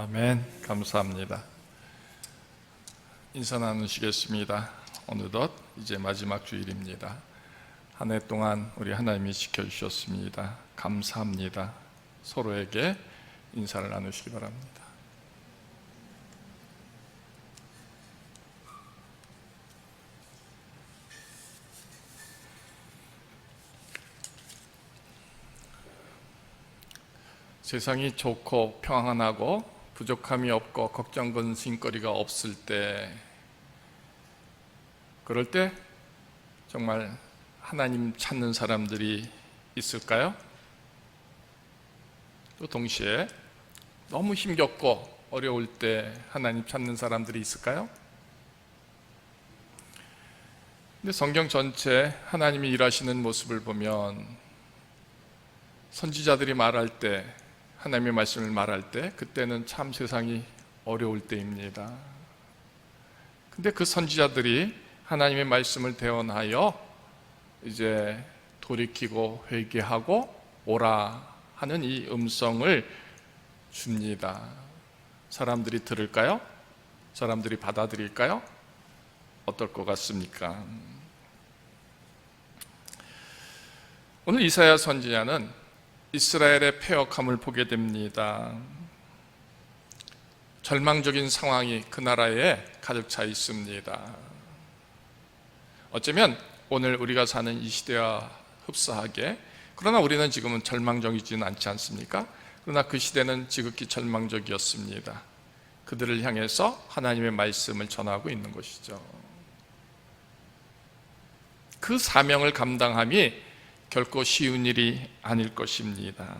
아멘. 감사합니다. 인사 나누시겠습니다. 어느덧 이제 마지막 주일입니다. 한 해 동안 우리 하나님이 지켜주셨습니다. 감사합니다. 서로에게 인사를 나누시기 바랍니다. 세상이 좋고 평안하고 부족함이 없고 걱정 근심거리가 없을 때, 그럴 때 정말 하나님 찾는 사람들이 있을까요? 또 동시에 너무 힘겹고 어려울 때 하나님 찾는 사람들이 있을까요? 근데 성경 전체 하나님이 일하시는 모습을 보면 선지자들이 말할 때, 하나님의 말씀을 말할 때, 그때는 참 세상이 어려울 때입니다. 근데 그 선지자들이 하나님의 말씀을 대언하여 이제 돌이키고 회개하고 오라 하는 이 음성을 줍니다. 사람들이 들을까요? 사람들이 받아들일까요? 어떨 것 같습니까? 오늘 이사야 선지자는 이스라엘의 패역함을 보게 됩니다. 절망적인 상황이 그 나라에 가득 차 있습니다. 어쩌면 오늘 우리가 사는 이 시대와 흡사하게, 그러나 우리는 지금은 절망적이지는 않지 않습니까? 그러나 그 시대는 지극히 절망적이었습니다. 그들을 향해서 하나님의 말씀을 전하고 있는 것이죠. 그 사명을 감당함이 결코 쉬운 일이 아닐 것입니다.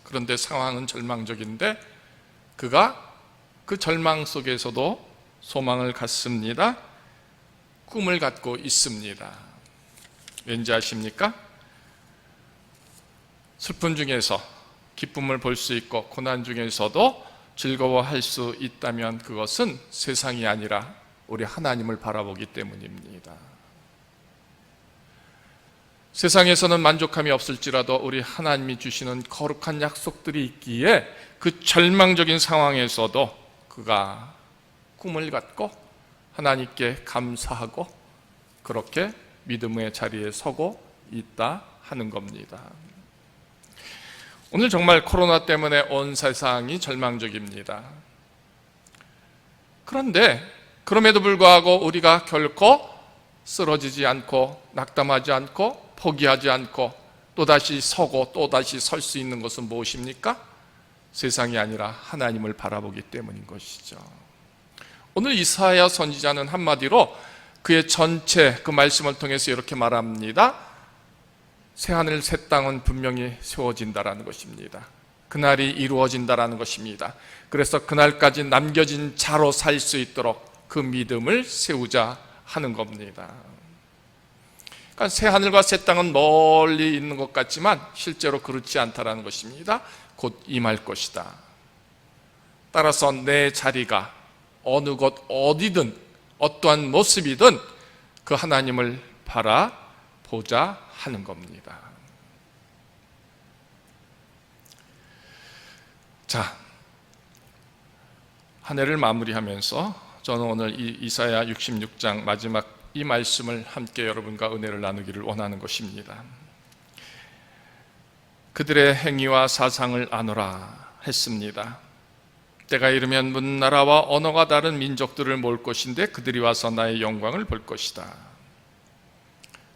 그런데 상황은 절망적인데 그가 그 절망 속에서도 소망을 갖습니다. 꿈을 갖고 있습니다. 왠지 아십니까? 슬픔 중에서 기쁨을 볼 수 있고 고난 중에서도 즐거워할 수 있다면 그것은 세상이 아니라 우리 하나님을 바라보기 때문입니다. 세상에서는 만족함이 없을지라도 우리 하나님이 주시는 거룩한 약속들이 있기에 그 절망적인 상황에서도 그가 꿈을 갖고 하나님께 감사하고 그렇게 믿음의 자리에 서고 있다 하는 겁니다. 오늘 정말 코로나 때문에 온 세상이 절망적입니다. 그런데 그럼에도 불구하고 우리가 결코 쓰러지지 않고 낙담하지 않고 포기하지 않고 또다시 서고 또다시 설 수 있는 것은 무엇입니까? 세상이 아니라 하나님을 바라보기 때문인 것이죠. 오늘 이사야 선지자는 한마디로 그의 전체 그 말씀을 통해서 이렇게 말합니다. 새하늘 새 땅은 분명히 세워진다라는 것입니다. 그날이 이루어진다라는 것입니다. 그래서 그날까지 남겨진 자로 살 수 있도록 그 믿음을 세우자 하는 겁니다. 그러니까 새하늘과 새 땅은 멀리 있는 것 같지만 실제로 그렇지 않다라는 것입니다. 곧 임할 것이다. 따라서 내 자리가 어느 곳 어디든 어떠한 모습이든 그 하나님을 바라보자 하는 겁니다. 자, 한 해를 마무리하면서 저는 오늘 이 이사야 66장 마지막 이 말씀을 함께 여러분과 은혜를 나누기를 원하는 것입니다. 그들의 행위와 사상을 아노라 했습니다. 때가 이르면 문나라와 언어가 다른 민족들을 모을 것인데 그들이 와서 나의 영광을 볼 것이다.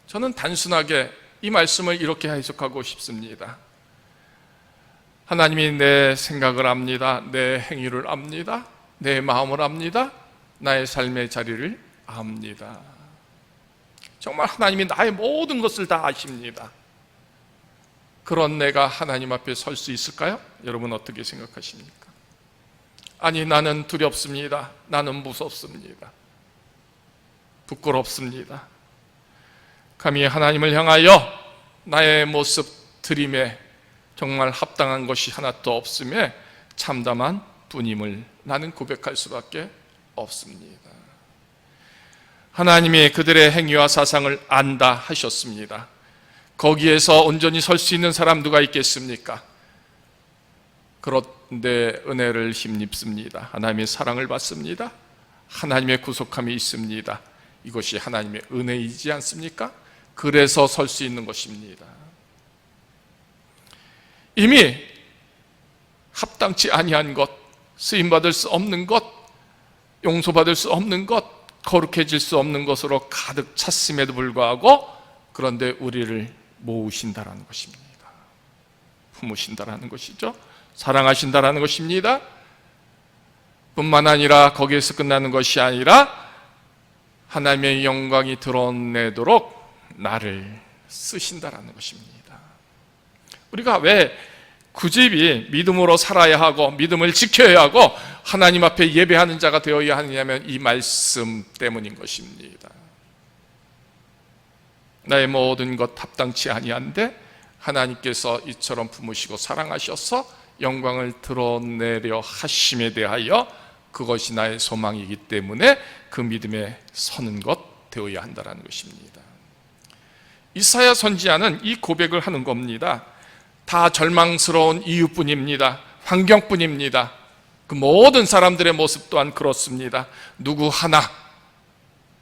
저는 단순하게 이 말씀을 이렇게 해석하고 싶습니다. 하나님이 내 생각을 압니다. 내 행위를 압니다. 내 마음을 압니다. 나의 삶의 자리를 압니다. 정말 하나님이 나의 모든 것을 다 아십니다. 그런 내가 하나님 앞에 설 수 있을까요? 여러분 어떻게 생각하십니까? 아니, 나는 두렵습니다. 나는 무섭습니다. 부끄럽습니다. 감히 하나님을 향하여 나의 모습 드림에 정말 합당한 것이 하나도 없음에 참담한 분임을 나는 고백할 수밖에 없습니다. 하나님이 그들의 행위와 사상을 안다 하셨습니다. 거기에서 온전히 설 수 있는 사람 누가 있겠습니까? 그렇 내 은혜를 힘입습니다. 하나님의 사랑을 받습니다. 하나님의 구속함이 있습니다. 이것이 하나님의 은혜이지 않습니까? 그래서 설 수 있는 것입니다. 이미 합당치 아니한 것, 쓰임받을 수 없는 것, 용서받을 수 없는 것, 거룩해질 수 없는 것으로 가득 찼음에도 불구하고 그런데 우리를 모으신다라는 것입니다. 품으신다라는 것이죠. 사랑하신다라는 것입니다. 뿐만 아니라 거기에서 끝나는 것이 아니라 하나님의 영광이 드러내도록 나를 쓰신다라는 것입니다. 우리가 왜 굳이 믿음으로 살아야 하고 믿음을 지켜야 하고 하나님 앞에 예배하는 자가 되어야 하느냐면 이 말씀 때문인 것입니다. 나의 모든 것 합당치 아니한데 하나님께서 이처럼 품으시고 사랑하셔서 영광을 드러내려 하심에 대하여 그것이 나의 소망이기 때문에 그 믿음에 서는 것 되어야 한다는 것입니다. 이사야 선지자는 이 고백을 하는 겁니다. 다 절망스러운 이유뿐입니다. 환경뿐입니다. 그 모든 사람들의 모습 또한 그렇습니다. 누구 하나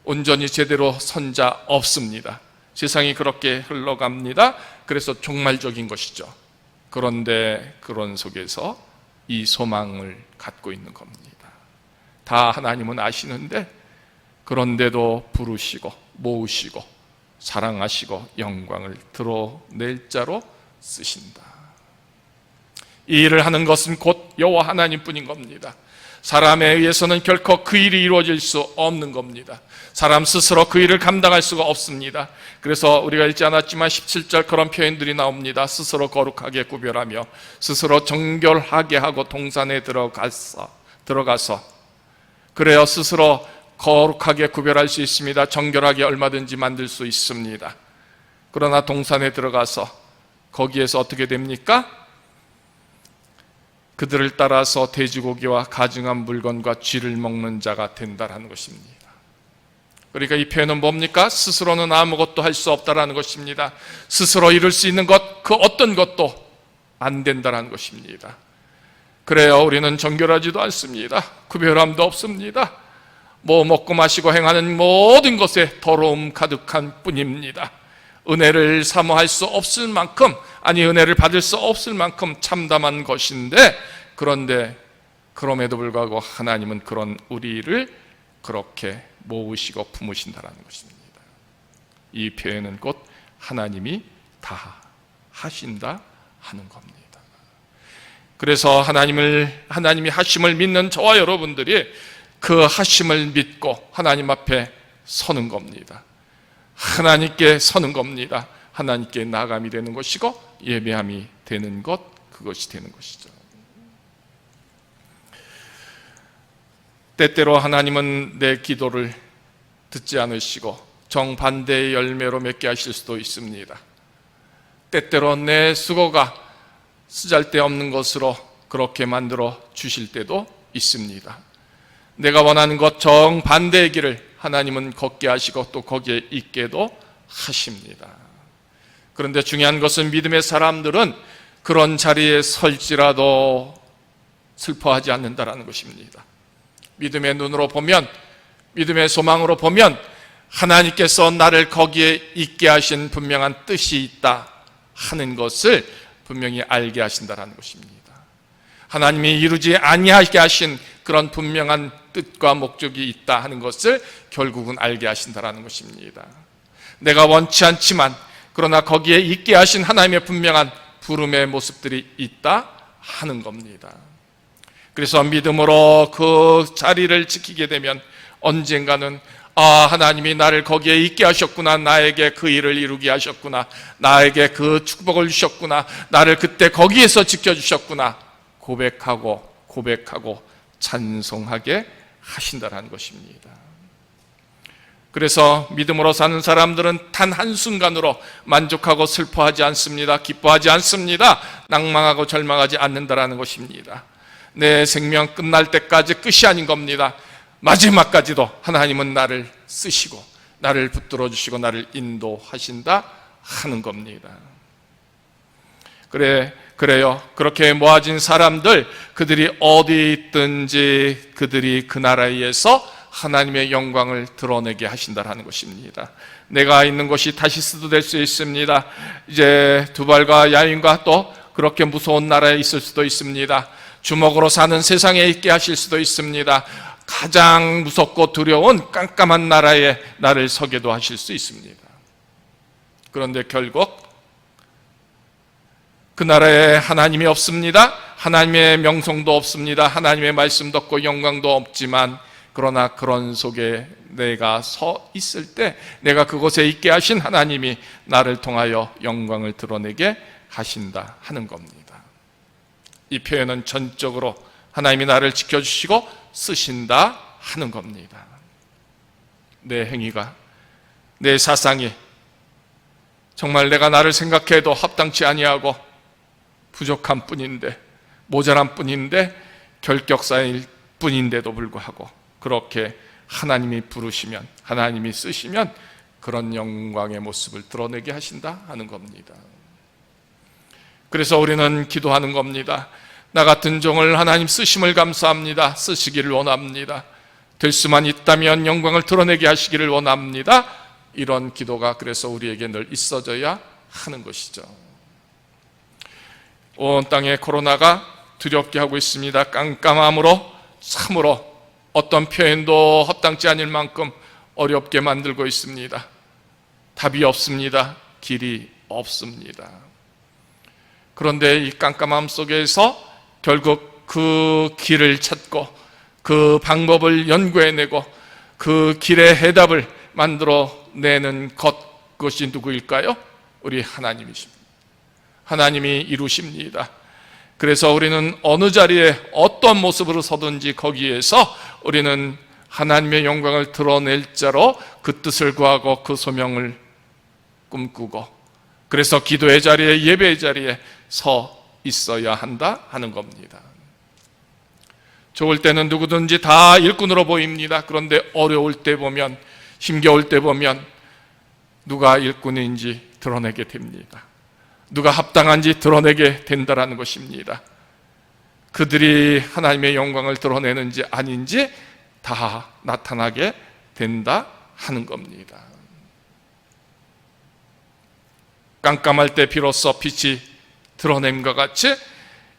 온전히 제대로 선 자 없습니다. 세상이 그렇게 흘러갑니다. 그래서 종말적인 것이죠. 그런데 그런 속에서 이 소망을 갖고 있는 겁니다. 다 하나님은 아시는데 그런데도 부르시고 모으시고 사랑하시고 영광을 드러낼 자로 쓰신다. 이 일을 하는 것은 곧 여호와 하나님뿐인 겁니다. 사람에 의해서는 결코 그 일이 이루어질 수 없는 겁니다. 사람 스스로 그 일을 감당할 수가 없습니다. 그래서 우리가 읽지 않았지만 17절 그런 표현들이 나옵니다. 스스로 거룩하게 구별하며 스스로 정결하게 하고 동산에 들어가서 그래야 스스로 거룩하게 구별할 수 있습니다. 정결하게 얼마든지 만들 수 있습니다. 그러나 동산에 들어가서 거기에서 어떻게 됩니까? 그들을 따라서 돼지고기와 가증한 물건과 쥐를 먹는 자가 된다라는 것입니다. 그러니까 이 표현은 뭡니까? 스스로는 아무것도 할 수 없다라는 것입니다. 스스로 이룰 수 있는 것, 그 어떤 것도 안 된다라는 것입니다. 그래요, 우리는 정결하지도 않습니다. 구별함도 없습니다. 먹고 마시고 행하는 모든 것에 더러움 가득한 뿐입니다. 은혜를 사모할 수 없을 만큼, 아니 은혜를 받을 수 없을 만큼 참담한 것인데, 그런데 그럼에도 불구하고 하나님은 그런 우리를 그렇게 모으시고 품으신다라는 것입니다. 이 표현은 곧 하나님이 다 하신다 하는 겁니다. 그래서 하나님이 하심을 믿는 저와 여러분들이 그 하심을 믿고 하나님 앞에 서는 겁니다. 하나님께 서는 겁니다. 하나님께 나감이 되는 것이고 예배함이 되는 것, 그것이 되는 것이죠. 때때로 하나님은 내 기도를 듣지 않으시고 정반대의 열매로 맺게 하실 수도 있습니다. 때때로 내 수고가 쓰잘데없는 것으로 그렇게 만들어 주실 때도 있습니다. 내가 원하는 것 정반대의 길을 하나님은 걷게 하시고 또 거기에 있게도 하십니다. 그런데 중요한 것은 믿음의 사람들은 그런 자리에 설지라도 슬퍼하지 않는다라는 것입니다. 믿음의 눈으로 보면, 믿음의 소망으로 보면 하나님께서 나를 거기에 있게 하신 분명한 뜻이 있다 하는 것을 분명히 알게 하신다라는 것입니다. 하나님이 이루지 아니하게 하신 그런 분명한 뜻과 목적이 있다 하는 것을 결국은 알게 하신다라는 것입니다. 내가 원치 않지만 그러나 거기에 있게 하신 하나님의 분명한 부름의 모습들이 있다 하는 겁니다. 그래서 믿음으로 그 자리를 지키게 되면 언젠가는 하나님이 나를 거기에 있게 하셨구나, 나에게 그 일을 이루게 하셨구나, 나에게 그 축복을 주셨구나, 나를 그때 거기에서 지켜주셨구나 고백하고 찬송하게 하신다라는 것입니다. 그래서 믿음으로 사는 사람들은 단 한순간으로 만족하고 슬퍼하지 않습니다. 기뻐하지 않습니다. 낭망하고 절망하지 않는다라는 것입니다. 내 생명 끝날 때까지 끝이 아닌 겁니다. 마지막까지도 하나님은 나를 쓰시고 나를 붙들어 주시고 나를 인도하신다 하는 겁니다. 그래요. 그렇게 모아진 사람들, 그들이 어디 있든지 그들이 그 나라에서 하나님의 영광을 드러내게 하신다라는 것입니다. 내가 있는 곳이 다시스도 될 수 있습니다. 이제 두발과 야윈과 또 그렇게 무서운 나라에 있을 수도 있습니다. 주먹으로 사는 세상에 있게 하실 수도 있습니다. 가장 무섭고 두려운 깜깜한 나라에 나를 서게도 하실 수 있습니다. 그런데 결국 그 나라에 하나님이 없습니다. 하나님의 명성도 없습니다. 하나님의 말씀도 없고 영광도 없지만, 그러나 그런 속에 내가 서 있을 때 내가 그곳에 있게 하신 하나님이 나를 통하여 영광을 드러내게 하신다 하는 겁니다. 이 표현은 전적으로 하나님이 나를 지켜주시고 쓰신다 하는 겁니다. 내 행위가, 내 사상이 정말 내가 나를 생각해도 합당치 아니하고 부족한 뿐인데, 모자란 뿐인데, 결격사일 뿐인데도 불구하고 그렇게 하나님이 부르시면, 하나님이 쓰시면 그런 영광의 모습을 드러내게 하신다 하는 겁니다. 그래서 우리는 기도하는 겁니다. 나 같은 종을 하나님 쓰심을 감사합니다. 쓰시기를 원합니다. 될 수만 있다면 영광을 드러내게 하시기를 원합니다. 이런 기도가 그래서 우리에게 늘 있어져야 하는 것이죠. 온 땅에 코로나가 두렵게 하고 있습니다. 깜깜함으로 참으로 어떤 표현도 합당치 않을 만큼 어렵게 만들고 있습니다. 답이 없습니다. 길이 없습니다. 그런데 이 깜깜함 속에서 결국 그 길을 찾고 그 방법을 연구해내고 그 길의 해답을 만들어내는 그것이 누구일까요? 우리 하나님이십니다. 하나님이 이루십니다. 그래서 우리는 어느 자리에 어떤 모습으로 서든지 거기에서 우리는 하나님의 영광을 드러낼 자로 그 뜻을 구하고 그 소명을 꿈꾸고, 그래서 기도의 자리에, 예배의 자리에 서 있어야 한다 하는 겁니다. 좋을 때는 누구든지 다 일꾼으로 보입니다. 그런데 어려울 때 보면, 힘겨울 때 보면 누가 일꾼인지 드러내게 됩니다. 누가 합당한지 드러내게 된다는 것입니다. 그들이 하나님의 영광을 드러내는지 아닌지 다 나타나게 된다 하는 겁니다. 깜깜할 때 비로소 빛이 드러냄과 같이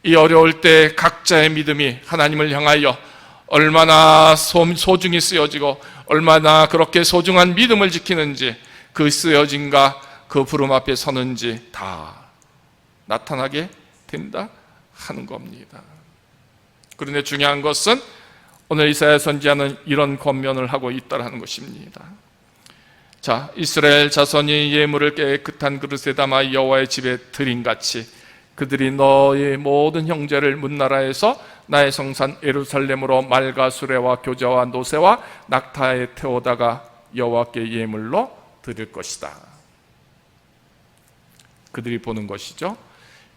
이 어려울 때 각자의 믿음이 하나님을 향하여 얼마나 소중히 쓰여지고 얼마나 그렇게 소중한 믿음을 지키는지, 그 쓰여짐과 그 부름 앞에 서는지 다 나타나게 된다 하는 겁니다. 그런데 중요한 것은 오늘 이사야 선지자는 이런 권면을 하고 있다는 것입니다. 자, 이스라엘 자손이 예물을 깨끗한 그릇에 담아 여호와의 집에 드림같이 그들이 너의 모든 형제를 문나라에서 나의 성산 예루살렘으로 말과 수레와 교자와 노새와 낙타에 태우다가 여호와께 예물로 드릴 것이다. 그들이 보는 것이죠.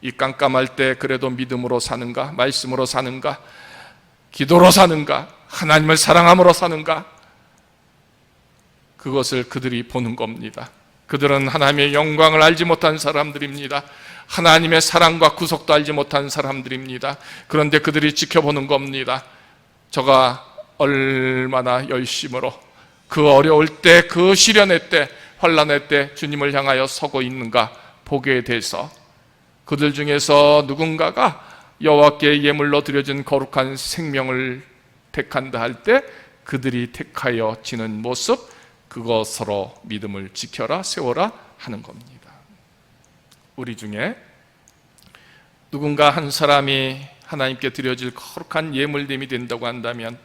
이 깜깜할 때 그래도 믿음으로 사는가, 말씀으로 사는가, 기도로 사는가, 하나님을 사랑함으로 사는가, 그것을 그들이 보는 겁니다. 그들은 하나님의 영광을 알지 못한 사람들입니다. 하나님의 사랑과 구속도 알지 못한 사람들입니다. 그런데 그들이 지켜보는 겁니다. 저가 얼마나 열심으로 그 어려울 때, 그 시련의 때, 환난의 때 주님을 향하여 서고 있는가 보게 돼서 그들 중에서 누군가가 여호와께 예물로 드려진 거룩한 생명을 택한다 할 때 그들이 택하여 지는 모습, 그것으로 믿음을 지켜라, 세워라 하는 겁니다. 우리 중에 누군가 한 사람이 하나님께 드려질 거룩한 예물됨이 된다고 한다면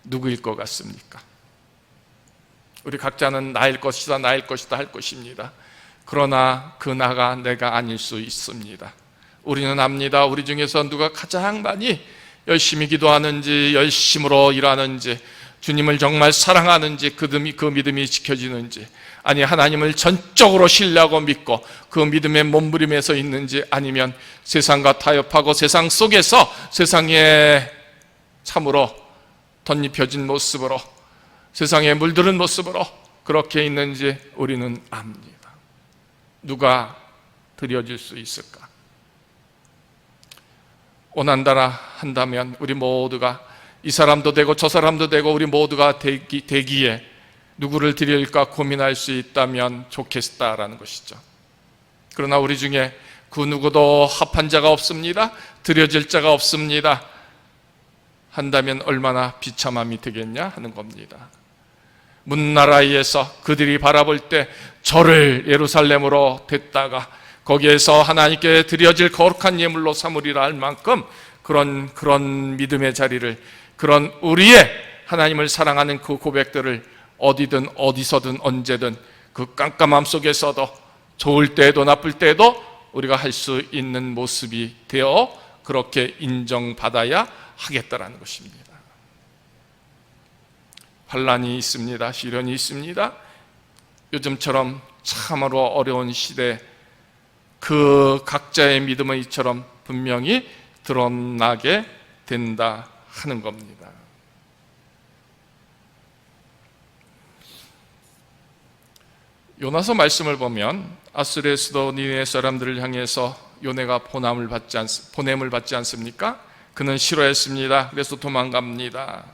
누구일 것 같습니까? 우리 각자는 나일 것이다, 나일 것이다 할 것입니다. 그러나 그 나가 내가 아닐 수 있습니다. 우리는 압니다. 우리 중에서 누가 가장 많이 열심히 기도하는지, 열심으로 일하는지, 주님을 정말 사랑하는지, 그 믿음이 지켜지는지, 아니 하나님을 전적으로 신뢰하고 믿고 그 믿음의 몸부림에서 있는지, 아니면 세상과 타협하고 세상 속에서 세상에 참으로 덧입혀진 모습으로, 세상에 물들은 모습으로 그렇게 있는지 우리는 압니다. 누가 드려질 수 있을까? 원한다라 한다면 우리 모두가 이 사람도 되고 저 사람도 되고 우리 모두가 되기에 누구를 드릴까 고민할 수 있다면 좋겠다라는 것이죠. 그러나 우리 중에 그 누구도 합한 자가 없습니다. 드려질 자가 없습니다. 한다면 얼마나 비참함이 되겠냐 하는 겁니다. 문나라에서 그들이 바라볼 때 저를 예루살렘으로 댔다가 거기에서 하나님께 드려질 거룩한 예물로 삼으리라 할 만큼 그런 믿음의 자리를, 그런 우리의 하나님을 사랑하는 그 고백들을 어디든 어디서든 언제든 그 깜깜함 속에서도 좋을 때에도 나쁠 때에도 우리가 할 수 있는 모습이 되어 그렇게 인정받아야 하겠다라는 것입니다. 환난이 있습니다. 시련이 있습니다. 요즘처럼 참으로 어려운 시대 그 각자의 믿음은 이처럼 분명히 드러나게 된다 하는 겁니다. 요나서 말씀을 보면 아수르의 수도 니느웨 사람들을 향해서 요나가 보냄을 받지 않습니까? 그는 싫어했습니다. 그래서 도망갑니다.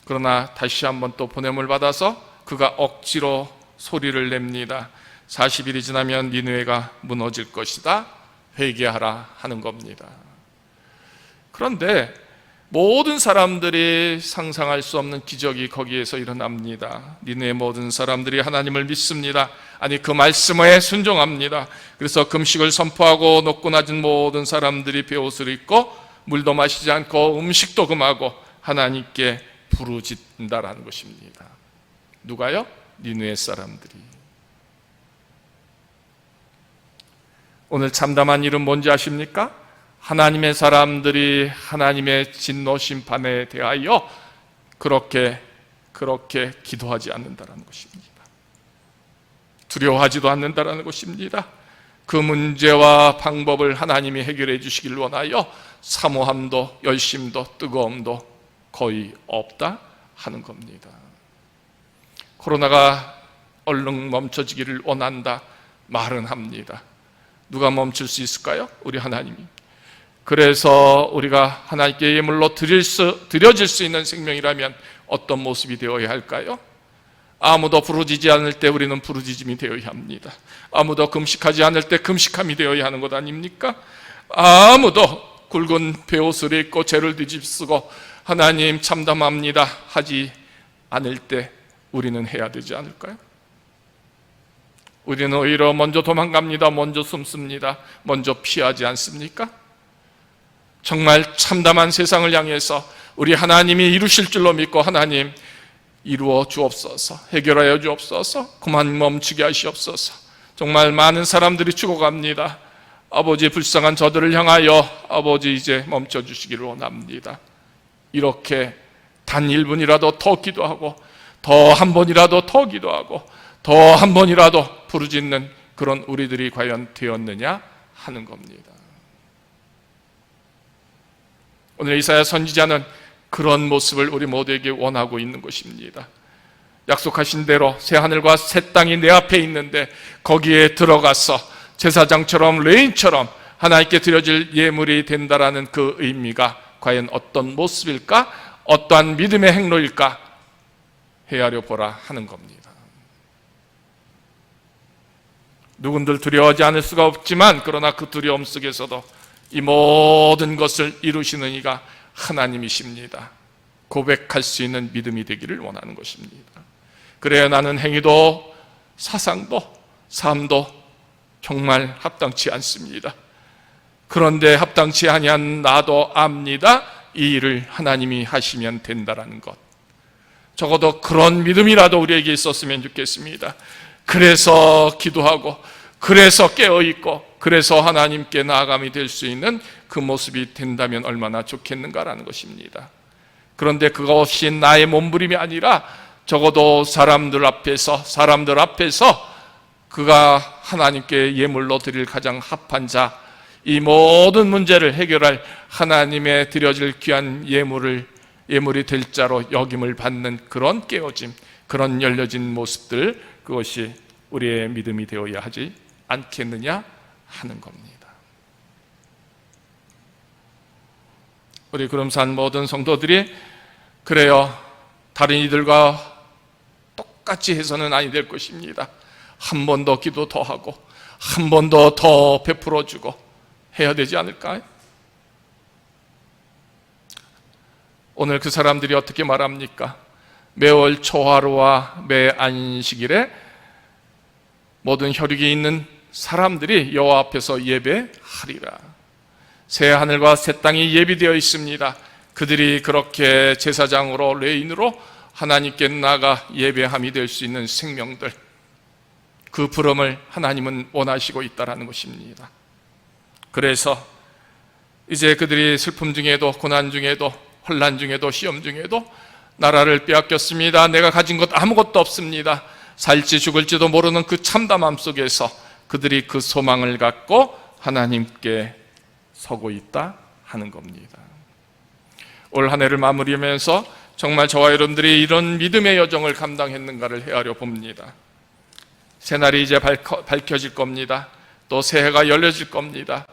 그러나 다시 한번 또 보냄을 받아서 그가 억지로 소리를 냅니다. 40일이 지나면 니느웨가 무너질 것이다. 회개하라 하는 겁니다. 그런데 모든 사람들이 상상할 수 없는 기적이 거기에서 일어납니다. 니느웨 모든 사람들이 하나님을 믿습니다. 아니 그 말씀에 순종합니다. 그래서 금식을 선포하고 높고 낮은 모든 사람들이 베옷을 입고 물도 마시지 않고 음식도 금하고 하나님께 부르짖는다라는 것입니다. 누가요? 니느웨 사람들이. 오늘 참담한 일은 뭔지 아십니까? 하나님의 사람들이 하나님의 진노 심판에 대하여 그렇게 기도하지 않는다라는 것입니다. 두려워하지도 않는다라는 것입니다. 그 문제와 방법을 하나님이 해결해 주시길 원하여 사모함도 열심도 뜨거움도 거의 없다 하는 겁니다. 코로나가 얼른 멈춰지기를 원한다 말은 합니다. 누가 멈출 수 있을까요? 우리 하나님이. 그래서 우리가 하나님께 예물로 드려질 수 있는 생명이라면 어떤 모습이 되어야 할까요? 아무도 부르짖지 않을 때 우리는 부르짖음이 되어야 합니다. 아무도 금식하지 않을 때 금식함이 되어야 하는 것 아닙니까? 아무도 굵은 베옷을 입고 죄를 뒤집쓰고 하나님 참담합니다 하지 않을 때 우리는 해야 되지 않을까요? 우리는 오히려 먼저 도망갑니다. 먼저 숨습니다. 먼저 피하지 않습니까? 정말 참담한 세상을 향해서 우리 하나님이 이루실 줄로 믿고 하나님 이루어 주옵소서, 해결하여 주옵소서, 그만 멈추게 하시옵소서. 정말 많은 사람들이 죽어갑니다. 아버지 불쌍한 저들을 향하여 아버지 이제 멈춰주시기를 원합니다. 이렇게 단 1분이라도 더 기도하고 더 한 번이라도 더 기도하고 더 한 번이라도 부르짖는 그런 우리들이 과연 되었느냐 하는 겁니다. 오늘 이사야 선지자는 그런 모습을 우리 모두에게 원하고 있는 것입니다. 약속하신 대로 새 하늘과 새 땅이 내 앞에 있는데 거기에 들어가서 제사장처럼 레인처럼 하나님께 드려질 예물이 된다라는 그 의미가 과연 어떤 모습일까? 어떠한 믿음의 행로일까? 헤아려 보라 하는 겁니다. 누군들 두려워하지 않을 수가 없지만 그러나 그 두려움 속에서도 이 모든 것을 이루시는 이가 하나님이십니다. 고백할 수 있는 믿음이 되기를 원하는 것입니다. 그래야 나는 행위도 사상도 삶도 정말 합당치 않습니다. 그런데 합당치 아니한 나도 압니다. 이 일을 하나님이 하시면 된다라는 것. 적어도 그런 믿음이라도 우리에게 있었으면 좋겠습니다. 그래서 기도하고 그래서 깨어있고 그래서 하나님께 나아감이 될 수 있는 그 모습이 된다면 얼마나 좋겠는가라는 것입니다. 그런데 그것이 나의 몸부림이 아니라 적어도 사람들 앞에서 그가 하나님께 예물로 드릴 가장 합한 자, 이 모든 문제를 해결할 하나님의 드려질 귀한 예물이 될 자로 여김을 받는 그런 깨어짐, 그런 열려진 모습들, 그것이 우리의 믿음이 되어야 하지 않겠느냐 하는 겁니다. 우리 구름산 모든 성도들이 그래요, 다른 이들과 똑같이 해서는 아니 될 것입니다. 한 번 더 기도 더 하고 한 번 더 베풀어주고 해야 되지 않을까요? 오늘 그 사람들이 어떻게 말합니까? 매월 초하루와 매 안식일에 모든 혈육이 있는 사람들이 여호와 앞에서 예배하리라. 새 하늘과 새 땅이 예비되어 있습니다. 그들이 그렇게 제사장으로 레인으로 하나님께 나가 예배함이 될 수 있는 생명들, 그 부름을 하나님은 원하시고 있다는 것입니다. 그래서 이제 그들이 슬픔 중에도 고난 중에도 혼란 중에도 시험 중에도 나라를 빼앗겼습니다. 내가 가진 것 아무것도 없습니다. 살지 죽을지도 모르는 그 참담함 속에서 그들이 그 소망을 갖고 하나님께 서고 있다 하는 겁니다. 올 한 해를 마무리하면서 정말 저와 여러분들이 이런 믿음의 여정을 감당했는가를 헤아려 봅니다. 새날이 이제 밝혀질 겁니다. 또 새해가 열려질 겁니다.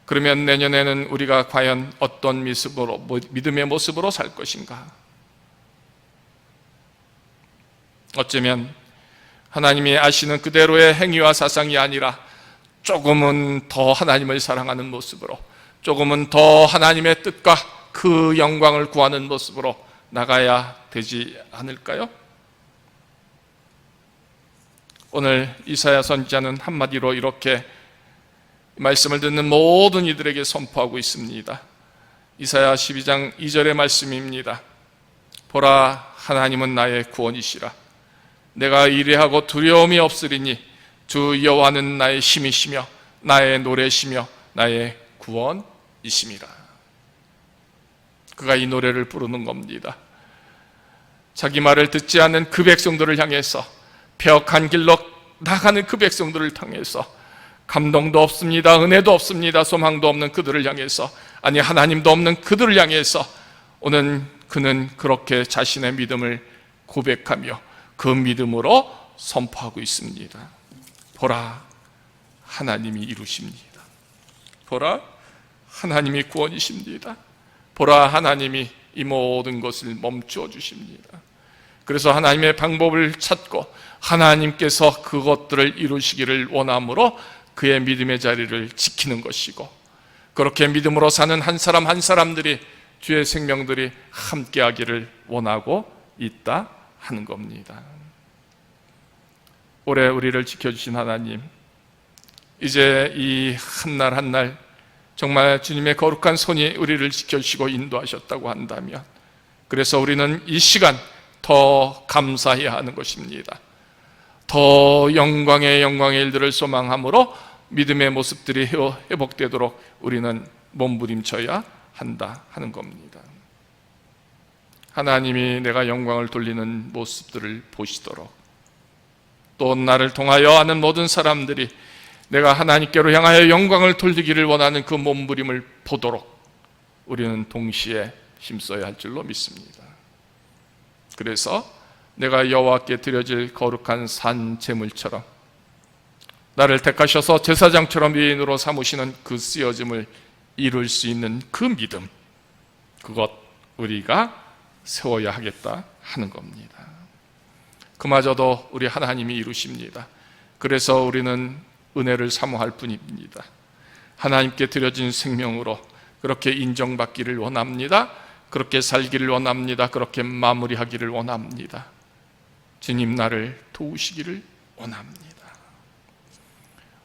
그러면 내년에는 우리가 과연 어떤 믿음의 모습으로 살 것인가? 어쩌면 하나님이 아시는 그대로의 행위와 사상이 아니라 조금은 더 하나님을 사랑하는 모습으로, 조금은 더 하나님의 뜻과 그 영광을 구하는 모습으로 나가야 되지 않을까요? 오늘 이사야 선지자는 한마디로 이렇게 말씀을 듣는 모든 이들에게 선포하고 있습니다. 이사야 12장 2절의 말씀입니다. 보라, 하나님은 나의 구원이시라. 내가 이래하고 두려움이 없으리니 주 여호와는 나의 힘이시며 나의 노래시며 나의 구원이심이라. 그가 이 노래를 부르는 겁니다. 자기 말을 듣지 않는 그 백성들을 향해서, 폐역한 길로 나가는 그 백성들을 향해서, 감동도 없습니다, 은혜도 없습니다, 소망도 없는 그들을 향해서, 아니 하나님도 없는 그들을 향해서 오늘 그는 그렇게 자신의 믿음을 고백하며 그 믿음으로 선포하고 있습니다. 보라, 하나님이 이루십니다. 보라, 하나님이 구원이십니다. 보라, 하나님이 이 모든 것을 멈추어 주십니다. 그래서 하나님의 방법을 찾고 하나님께서 그것들을 이루시기를 원함으로 그의 믿음의 자리를 지키는 것이고, 그렇게 믿음으로 사는 한 사람 한 사람들이 주의 생명들이 함께하기를 원하고 있다 하는 겁니다. 올해 우리를 지켜주신 하나님, 이제 이 한 날 한 날 정말 주님의 거룩한 손이 우리를 지켜주시고 인도하셨다고 한다면, 그래서 우리는 이 시간 더 감사해야 하는 것입니다. 더 영광의 일들을 소망함으로 믿음의 모습들이 회복되도록 우리는 몸부림쳐야 한다 하는 겁니다. 하나님이 내가 영광을 돌리는 모습들을 보시도록, 또 나를 통하여 하는 모든 사람들이 내가 하나님께로 향하여 영광을 돌리기를 원하는 그 몸부림을 보도록 우리는 동시에 힘써야 할 줄로 믿습니다. 그래서 내가 여호와께 드려질 거룩한 산 제물처럼, 나를 택하셔서 제사장처럼 유인으로 삼으시는 그 쓰여짐을 이룰 수 있는 그 믿음, 그것 우리가 세워야 하겠다 하는 겁니다. 그마저도 우리 하나님이 이루십니다. 그래서 우리는 은혜를 사모할 뿐입니다. 하나님께 드려진 생명으로 그렇게 인정받기를 원합니다. 그렇게 살기를 원합니다. 그렇게 마무리하기를 원합니다. 주님, 나를 도우시기를 원합니다.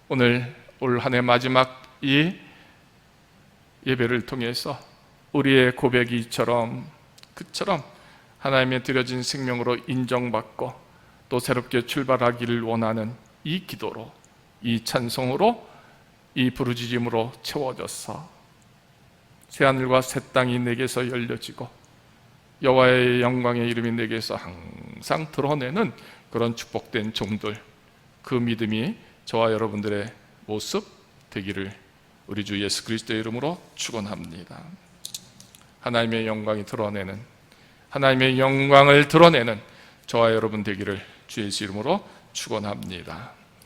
오늘 올 한 해 마지막 이 예배를 통해서 우리의 고백이처럼 그처럼 하나님의 드려진 생명으로 인정받고 또 새롭게 출발하기를 원하는 이 기도로, 이 찬송으로, 이 부르짖음으로 채워져서 새하늘과 새 땅이 내게서 열려지고 여호와의 영광의 이름이 내게서 항상 드러내는 그런 축복된 종들, 그 믿음이 저와 여러분들의 모습 되기를 우리 주 예수 그리스도의 이름으로 축원합니다. 하나님의 영광이 드러내는, 하나님의 영광을 드러내는 저와 여러분 되기를 주 예수 이름으로 축원합니다.